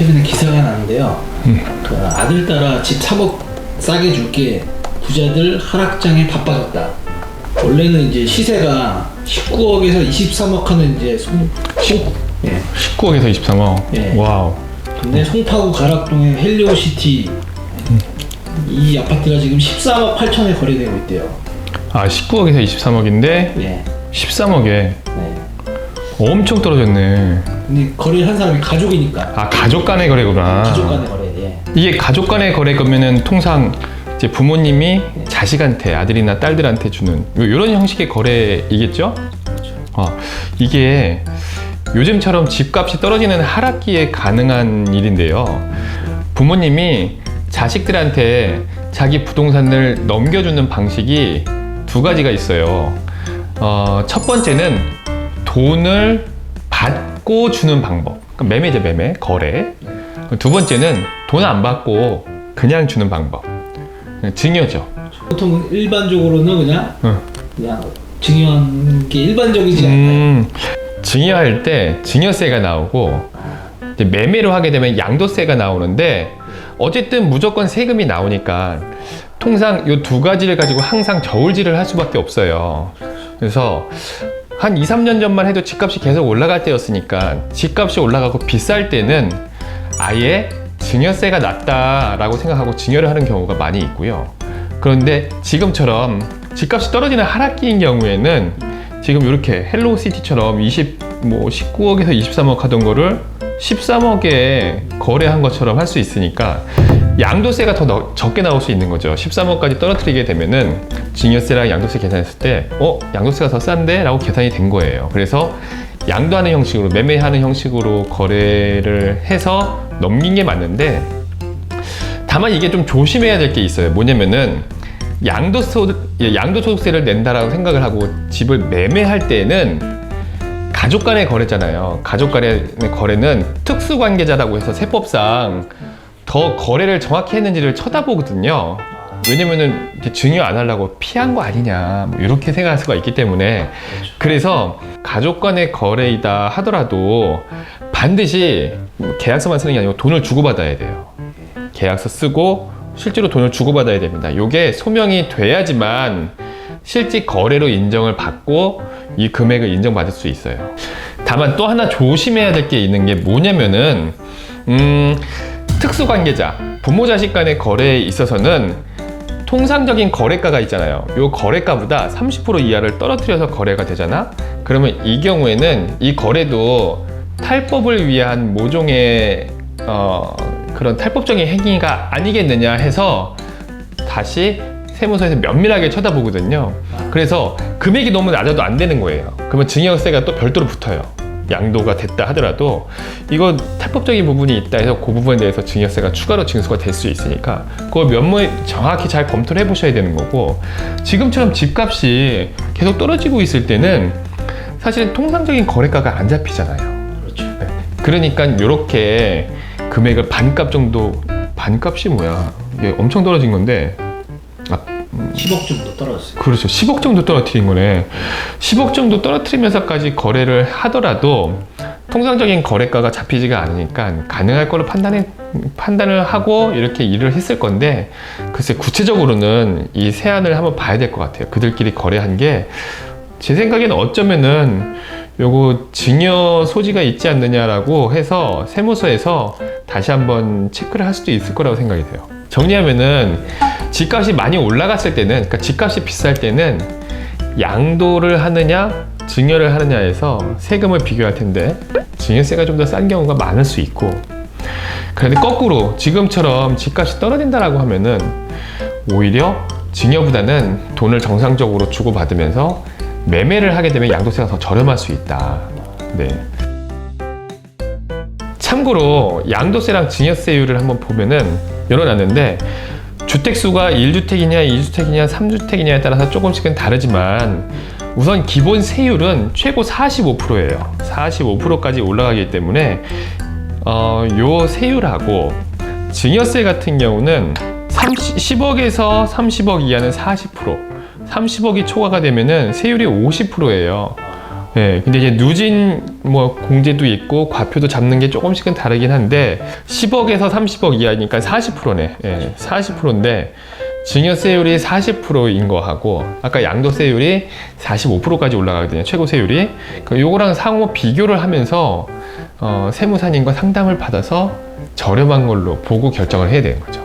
최근에 기사가 나는데요. 그 아들 딸아 집 3억 싸게 줄게. 부자들 하락장에 바빠졌다. 원래는 이제 시세가 19억에서 23억 하는 이제 예. 19억에서 23억. 예. 와우. 근데 송파구 가락동의 헬리오시티 이 아파트가 지금 14억 8천에 거래되고 있대요. 아, 19억에서 23억인데 예. 13억에 네. 엄청 떨어졌네. 근데 거래를 한 사람이 가족이니까. 아, 가족 간의 거래구나. 가족 간의 거래. 예. 이게 가족 간의 거래 거면은 통상 이제 부모님이 자식한테, 아들이나 딸들한테 주는 이런 형식의 거래이겠죠? 그렇죠. 이게 요즘처럼 집값이 떨어지는 하락기에 가능한 일인데요. 부모님이 자식들한테 자기 부동산을 넘겨주는 방식이 두 가지가 있어요. 첫 번째는 돈을 받고 주는 방법. 그러니까 매매죠, 매매, 거래. 두 번째는 돈 안 받고 그냥 주는 방법. 증여죠. 보통 일반적으로는 그냥 증여하는 게 일반적이지 않나요? 증여할 때 증여세가 나오고 이제 매매로 하게 되면 양도세가 나오는데 어쨌든 무조건 세금이 나오니까 통상 이 두 가지를 가지고 항상 저울질을 할 수밖에 없어요. 그래서 한 2, 3년 전만 해도 집값이 계속 올라갈 때였으니까 집값이 올라가고 비쌀 때는 아예 증여세가 낮다라고 생각하고 증여를 하는 경우가 많이 있고요. 그런데 지금처럼 집값이 떨어지는 하락기인 경우에는 지금 이렇게 헬로우시티처럼 19억에서 23억 하던 거를 13억에 거래한 것처럼 할 수 있으니까 양도세가 더 적게 나올 수 있는 거죠. 13억까지 떨어뜨리게 되면은 증여세랑 양도세 계산했을 때 양도세가 더 싼데? 라고 계산이 된 거예요. 그래서 양도하는 형식으로, 매매하는 형식으로 거래를 해서 넘긴 게 맞는데, 다만 이게 좀 조심해야 될 게 있어요. 뭐냐면은 양도소득세를 낸다라고 생각을 하고 집을 매매할 때는 가족 간의 거래잖아요. 가족 간의 거래는 특수관계자라고 해서 세법상 더 거래를 정확히 했는지를 쳐다보거든요. 왜냐면은 증여 안 하려고 피한 거 아니냐, 뭐 이렇게 생각할 수가 있기 때문에. 그래서 가족 간의 거래이다 하더라도 반드시 계약서만 쓰는 게 아니고 돈을 주고받아야 돼요. 계약서 쓰고 실제로 돈을 주고받아야 됩니다. 이게 소명이 돼야지만 실질 거래로 인정을 받고 이 금액을 인정받을 수 있어요. 다만 또 하나 조심해야 될 게 있는 게 뭐냐면은 특수관계자, 부모 자식 간의 거래에 있어서는 통상적인 거래가가 있잖아요. 이 거래가보다 30% 이하를 떨어뜨려서 거래가 되잖아? 그러면 이 경우에는 이 거래도 탈법을 위한 모종의 그런 탈법적인 행위가 아니겠느냐 해서 다시 세무서에서 면밀하게 쳐다보거든요. 그래서 금액이 너무 낮아도 안 되는 거예요. 그러면 증여세가 또 별도로 붙어요. 양도가 됐다 하더라도 이거 탈법적인 부분이 있다 해서 그 부분에 대해서 증여세가 추가로 징수가 될 수 있으니까 그걸 면밀히 정확히 잘 검토를 해보셔야 되는 거고, 지금처럼 집값이 계속 떨어지고 있을 때는 사실 통상적인 거래가가 안 잡히잖아요. 그렇죠. 그러니까 이렇게 금액을 반값 정도, 반값이 뭐야? 이게 엄청 떨어진 건데 10억 정도 떨어졌어요. 그렇죠. 10억 정도 떨어뜨린 거네. 10억 정도 떨어뜨리면서까지 거래를 하더라도 통상적인 거래가가 잡히지가 않으니까 가능할 걸로 판단을 하고 이렇게 일을 했을 건데, 글쎄 구체적으로는 이 세안을 한번 봐야 될 것 같아요. 그들끼리 거래한 게 제 생각에는 어쩌면은 요거 증여 소지가 있지 않느냐라고 해서 세무서에서 다시 한번 체크를 할 수도 있을 거라고 생각이 돼요. 정리하면은 집값이 많이 올라갔을 때는, 그러니까 집값이 비쌀 때는 양도를 하느냐 증여를 하느냐에서 세금을 비교할 텐데 증여세가 좀 더 싼 경우가 많을 수 있고, 그런데 거꾸로 지금처럼 집값이 떨어진다라고 하면은 오히려 증여보다는 돈을 정상적으로 주고받으면서 매매를 하게 되면 양도세가 더 저렴할 수 있다. 네. 참고로 양도세랑 증여세율을 한번 보면은 열어놨는데, 주택수가 1주택이냐 2주택이냐 3주택이냐에 따라서 조금씩은 다르지만 우선 기본 세율은 최고 45%예요. 45%까지 올라가기 때문에 요 세율하고 증여세 같은 경우는 10억에서 30억 이하는 40%, 30억이 초과가 되면은 세율이 50%예요. 예, 근데 이제 누진 뭐 공제도 있고 과표도 잡는 게 조금씩은 다르긴 한데 10억에서 30억 이하니까 40%네. 예, 40%인데 증여세율이 40%인 거하고 아까 양도세율이 45%까지 올라가거든요. 최고세율이. 요거랑 상호 비교를 하면서 세무사님과 상담을 받아서 저렴한 걸로 보고 결정을 해야 되는 거죠.